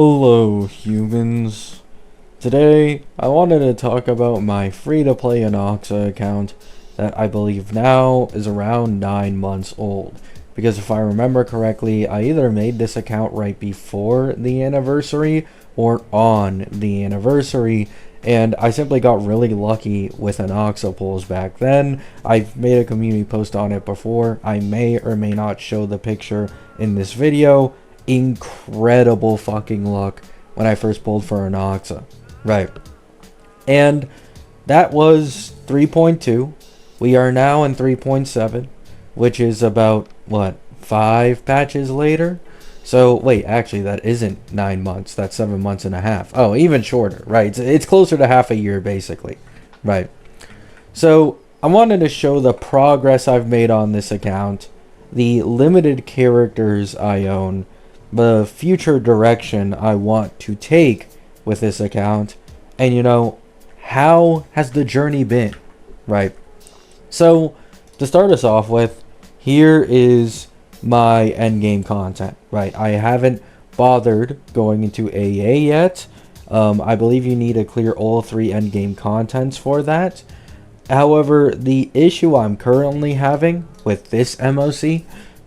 Hello, humans. Today, I wanted to talk about my free-to-play Anoxa account that I believe now is around 9 months old. Because if I remember correctly, I either made this account right before the anniversary or on the anniversary, and I simply got really lucky with Anoxa pulls back then. I've made a community post on it before. I may or may not show the picture in this video. Incredible fucking luck when I first pulled for Anoxa. Right. And that was 3.2. We are now in 3.7, which is about, what, 5 patches later? So, wait, actually, that isn't 9 months. That's 7 months and a half. Oh, even shorter, right? It's closer to half a year, basically. Right. So, I wanted to show the progress I've made on this account, the limited characters I own, the future direction I want to take with this account, and how has the journey been, right? So to start us off with, here is my endgame content, right? I haven't bothered going into AA yet. I believe you need to clear all 3 endgame contents for that. However, the issue I'm currently having with this MOC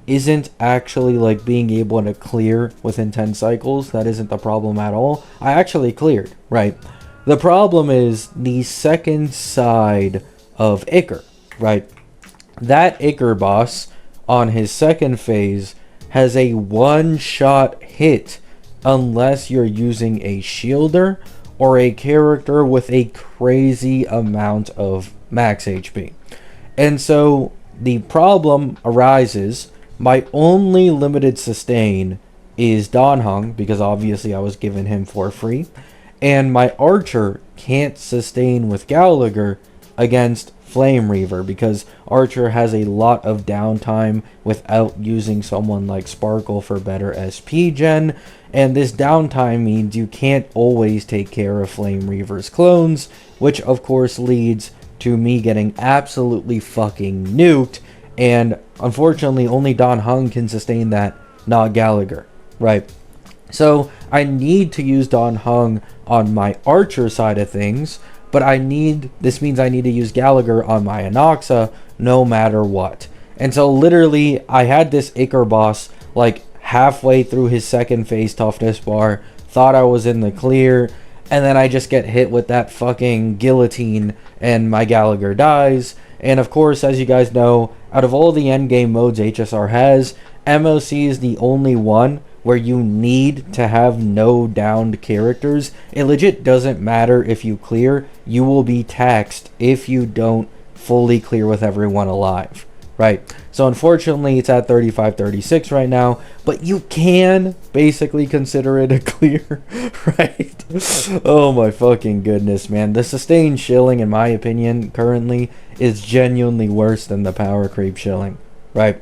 isn't actually like being able to clear within 10 cycles. That isn't the problem at all. I actually cleared, right? The problem is the second side of Iker, right? That Iker boss on his second phase has a one-shot hit unless you're using a shielder or a character with a crazy amount of max HP. And so the problem arises. My only limited sustain is Don Hung, because obviously I was given him for free. And my Archer can't sustain with Gallagher against Flame Reaver, because Archer has a lot of downtime without using someone like Sparkle for better SP gen. And this downtime means you can't always take care of Flame Reaver's clones, which of course leads to me getting absolutely fucking nuked. And unfortunately, only Don Hung can sustain that, not Gallagher, right? So I need to use Don Hung on my Archer side of things, but this means I need to use Gallagher on my Anoxa no matter what. And so literally, I had this Iker boss like halfway through his second phase toughness bar, thought I was in the clear, and then I just get hit with that fucking guillotine and my Gallagher dies. And of course, as you guys know, out of all the endgame modes HSR has, MOC is the only one where you need to have no downed characters. It legit doesn't matter if you clear, you will be taxed if you don't fully clear with everyone alive, right? So unfortunately, it's at 35-36 right now, but you can basically consider it a clear, right? Oh my fucking goodness, man. The sustained shilling, in my opinion, currently is genuinely worse than the power creep shilling, right?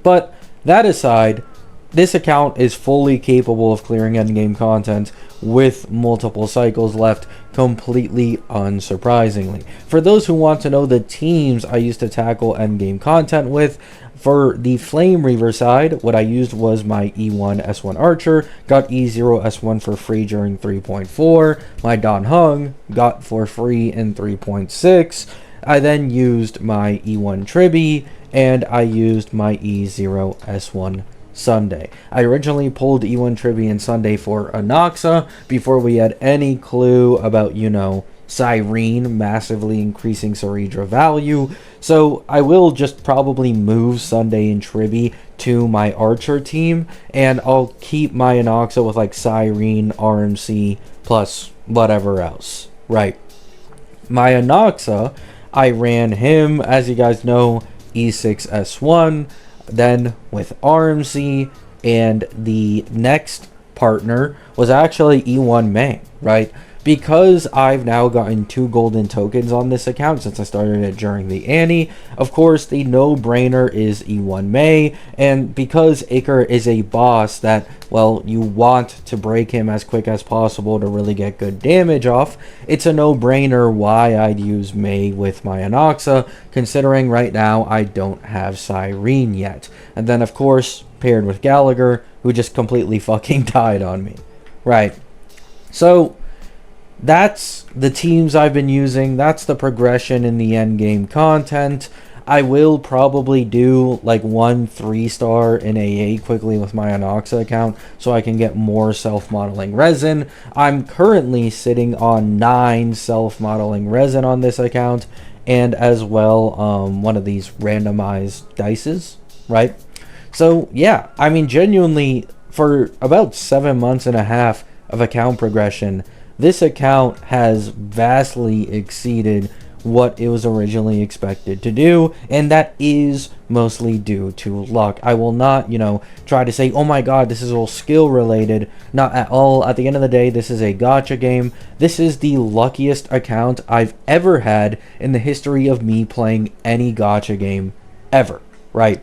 But that aside, this account is fully capable of clearing endgame content with multiple cycles left, completely unsurprisingly. For those who want to know the teams I used to tackle endgame content with, for the Flame Reaver side, what I used was my E1 S1 Archer, got E0 S1 for free during 3.4, my Don Hung got for free in 3.6, I then used my E1 Tribby, and I used my E0 S1 Sunday. I originally pulled E1 Tribby and Sunday for Anoxa before we had any clue about, Cyrene massively increasing Ceredra value. So I will just probably move Sunday and Tribby to my Archer team, and I'll keep my Anoxa with like Cyrene, RMC, plus whatever else. Right. My Anoxa, I ran him, as you guys know, E6 S1, then with RMC, and the next partner was actually E1 May, right? Because I've now gotten 2 golden tokens on this account since I started it during the Annie, of course the no-brainer is E1 May, and because Iker is a boss that, well, you want to break him as quick as possible to really get good damage off, it's a no-brainer why I'd use May with my Anoxa, considering right now I don't have Cyrene yet. And then of course, paired with Gallagher, who just completely fucking died on me. Right. So that's the teams I've been using. That's the progression in the end game content. I will probably do like 1 3-star in AA quickly with my Anoxa account so I can get more self-modeling resin. I'm currently sitting on 9 self-modeling resin on this account, and as well one of these randomized dices, right? So yeah, I mean, genuinely, for about 7 months and a half of account progression, this account has vastly exceeded what it was originally expected to do, and that is mostly due to luck. I will not, try to say, oh my god, this is all skill related. Not at all. At the end of the day, this is a gacha game. This is the luckiest account I've ever had in the history of me playing any gacha game ever, right?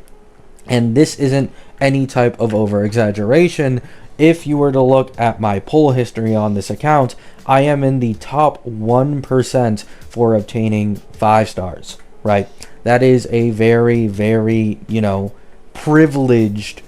And this isn't any type of over exaggeration. If you were to look at my pull history on this account, I am in the top 1% for obtaining 5 stars, right? That is a very, very, privileged,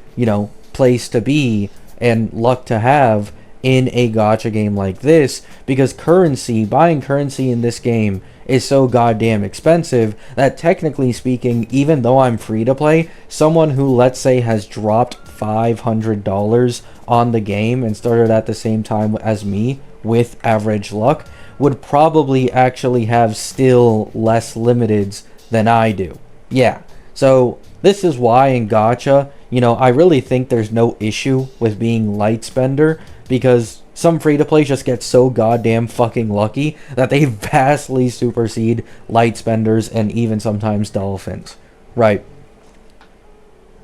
place to be and luck to have in a gacha game like this, because buying currency in this game is so goddamn expensive that, technically speaking, even though I'm free to play, someone who, let's say, has dropped $500 on the game and started at the same time as me with average luck would probably actually have still less limiteds than I do. Yeah, so this is why in gacha, I really think there's no issue with being light spender, because some free-to-play just get so goddamn fucking lucky that they vastly supersede light spenders and even sometimes dolphins, right?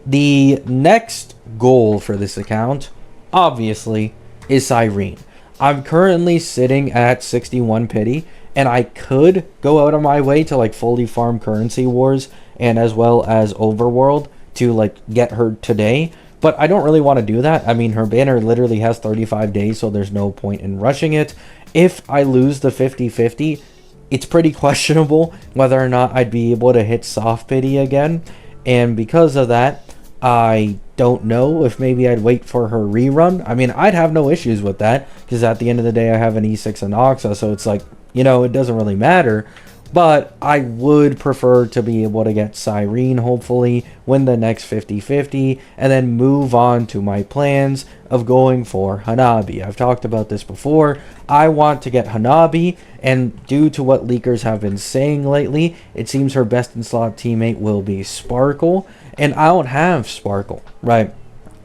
The next goal for this account, obviously, is Cyrene. I'm currently sitting at 61 pity, and I could go out of my way to fully farm Currency Wars and as well as Overworld to get her today, but I don't really want to do that. I mean, her banner literally has 35 days, so there's no point in rushing it. If I lose the 50-50, it's pretty questionable whether or not I'd be able to hit soft pity again, and because of that, I don't know if maybe I'd wait for her rerun. I mean, I'd have no issues with that, because at the end of the day, I have an E6 Anoxa, so it's it doesn't really matter. But I would prefer to be able to get Cyrene, hopefully, win the next 50-50, and then move on to my plans of going for Hanabi. I've talked about this before. I want to get Hanabi, and due to what leakers have been saying lately, it seems her best in slot teammate will be Sparkle, and I don't have Sparkle, right?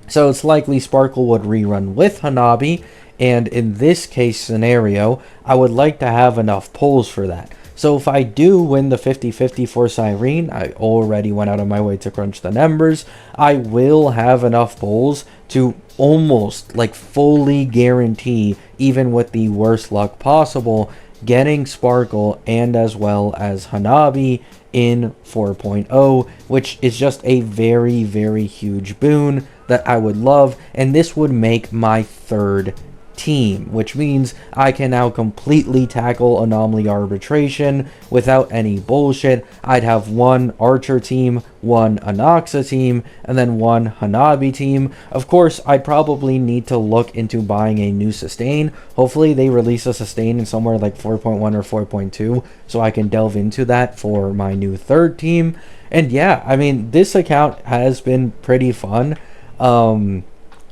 So it's likely Sparkle would rerun with Hanabi, and in this case scenario, I would like to have enough pulls for that. So if I do win the 50-50 for Cyrene, I already went out of my way to crunch the numbers, I will have enough pulls to almost fully guarantee, even with the worst luck possible, getting Sparkle and as well as Hanabi in 4.0, which is just a very, very huge boon that I would love, and this would make my third team, which means I can now completely tackle Anomaly Arbitration without any bullshit. I'd have one Archer team, one Anoxa team, and then one Hanabi team. Of course, I'd probably need to look into buying a new sustain. Hopefully they release a sustain in somewhere like 4.1 or 4.2, so I can delve into that for my new third team. And yeah, I mean, this account has been pretty fun.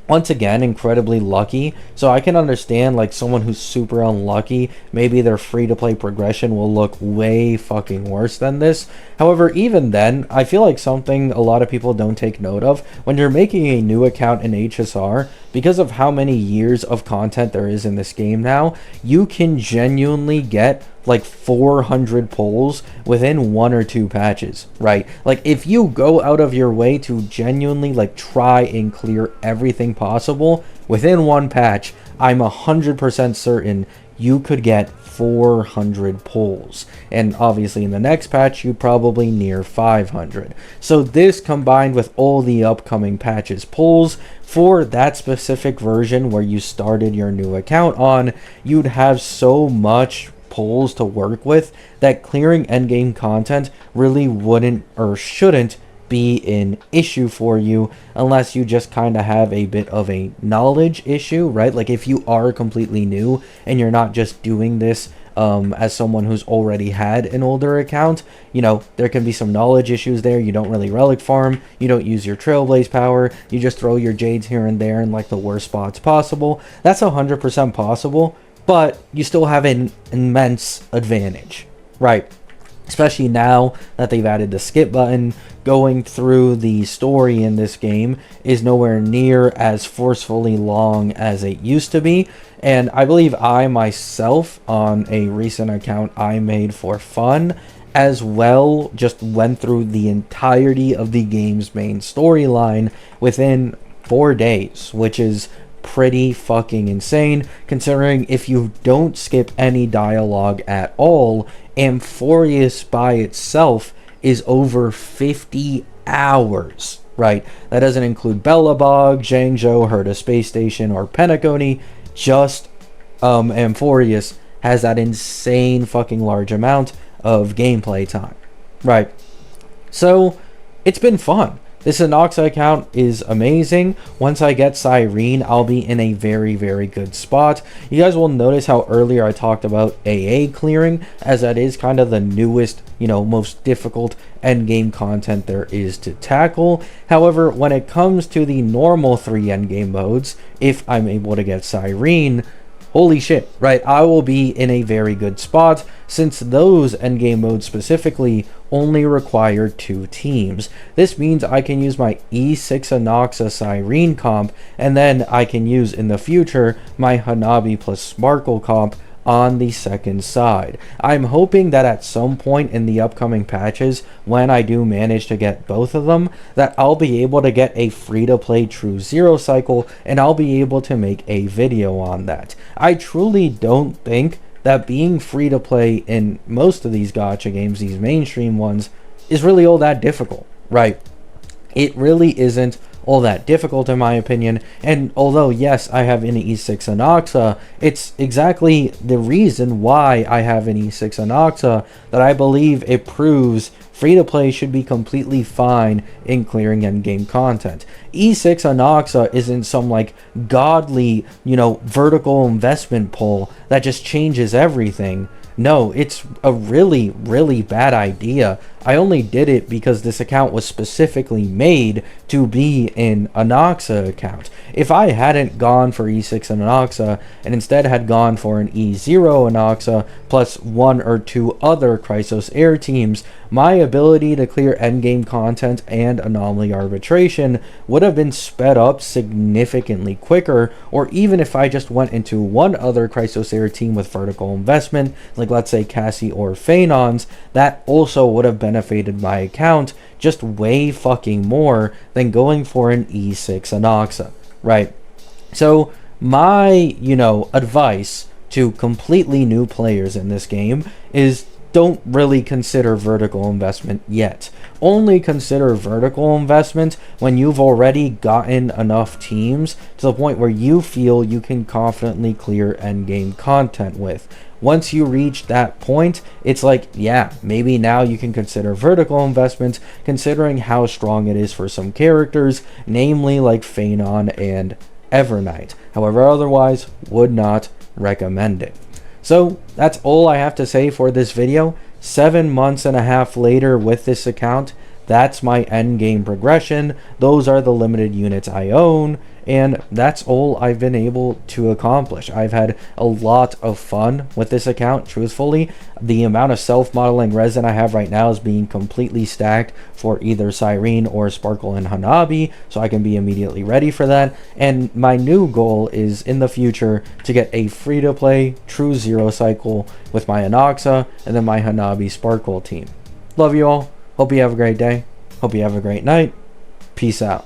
Once again, incredibly lucky, so I can understand someone who's super unlucky, maybe their free-to-play progression will look way fucking worse than this. However, even then, I feel like something a lot of people don't take note of, when you're making a new account in HSR, because of how many years of content there is in this game now, you can genuinely get 400 pulls within 1 or 2 patches, right? If you go out of your way to genuinely try and clear everything possible within 1 patch, I'm 100% certain you could get 400 pulls, and obviously in the next patch you'd probably near 500. So this, combined with all the upcoming patches pulls for that specific version where you started your new account on, you'd have so much pulls to work with that clearing endgame content really wouldn't or shouldn't be an issue for you unless you just kind of have a bit of a knowledge issue, right? Like if you are completely new and you're not just doing this as someone who's already had an older account, you know, there can be some knowledge issues there. You don't really relic farm, you don't use your trailblaze power, you just throw your jades here and there in like the worst spots possible. That's 100% possible, but you still have an immense advantage, right? Especially now that they've added the skip button. Going through the story in this game is nowhere near as forcefully long as it used to be. And I believe I myself, on a recent account I made for fun, as well, just went through the entirety of the game's main storyline within 4 days, which is pretty fucking insane, considering if you don't skip any dialogue at all, Amphorius by itself is over 50 hours, right? That doesn't include Bellabog, Zhangzhou, Herta Space Station, or Penacony. Just Amphorius has that insane fucking large amount of gameplay time, right? So it's been fun. This Anoxa account is amazing. Once I get Cyrene, I'll be in a very, very good spot. You guys will notice how earlier I talked about AA clearing, as that is kind of the newest, you know, most difficult endgame content there is to tackle. However, when it comes to the normal 3 endgame modes, if I'm able to get Cyrene, holy shit, right? I will be in a very good spot, since those endgame modes specifically only require 2 teams. This means I can use my E6 Anoxa Cyrene comp, and then I can use in the future my Hanabi plus Sparkle comp on the second side. I'm hoping that at some point in the upcoming patches, when I do manage to get both of them, that I'll be able to get a free-to-play True Zero cycle, and I'll be able to make a video on that. I truly don't think that being free-to-play in most of these gacha games, these mainstream ones, is really all that difficult, right? It really isn't all that difficult in my opinion. And although yes, I have an E6 Anoxa, it's exactly the reason why I have an E6 Anoxa that I believe it proves free-to-play should be completely fine in clearing endgame content. E6 Anoxa isn't some like godly, you know, vertical investment pool that just changes everything. No, it's a really, really bad idea. I only did it because this account was specifically made to be an Anoxa account. If I hadn't gone for E6 and Anoxa and instead had gone for an E0 Anoxa plus 1 or 2 other Chrysos Air teams, my ability to clear endgame content and anomaly arbitration would have been sped up significantly quicker. Or even if I just went into one other Chrysos Air team with vertical investment, like let's say Cassie or Phaenons, that also would have benefited my account just way fucking more than going for an E6 Anoxa, right? So my, you know, advice to completely new players in this game is don't really consider vertical investment yet. Only consider vertical investment when you've already gotten enough teams to the point where you feel you can confidently clear endgame content with. Once you reach that point, it's like, yeah, maybe now you can consider vertical investment, considering how strong it is for some characters, namely like Phaenon and Evernight. However, otherwise, would not recommend it. So that's all I have to say for this video. 7 months and a half later with this account, that's my end game progression. Those are the limited units I own, and that's all I've been able to accomplish. I've had a lot of fun with this account, truthfully. The amount of self-modeling resin I have right now is being completely stacked for either Cyrene or Sparkle and Hanabi, so I can be immediately ready for that. And my new goal is in the future to get a free-to-play True Zero cycle with my Anoxa and then my Hanabi Sparkle team. Love you all. Hope you have a great day. Hope you have a great night. Peace out.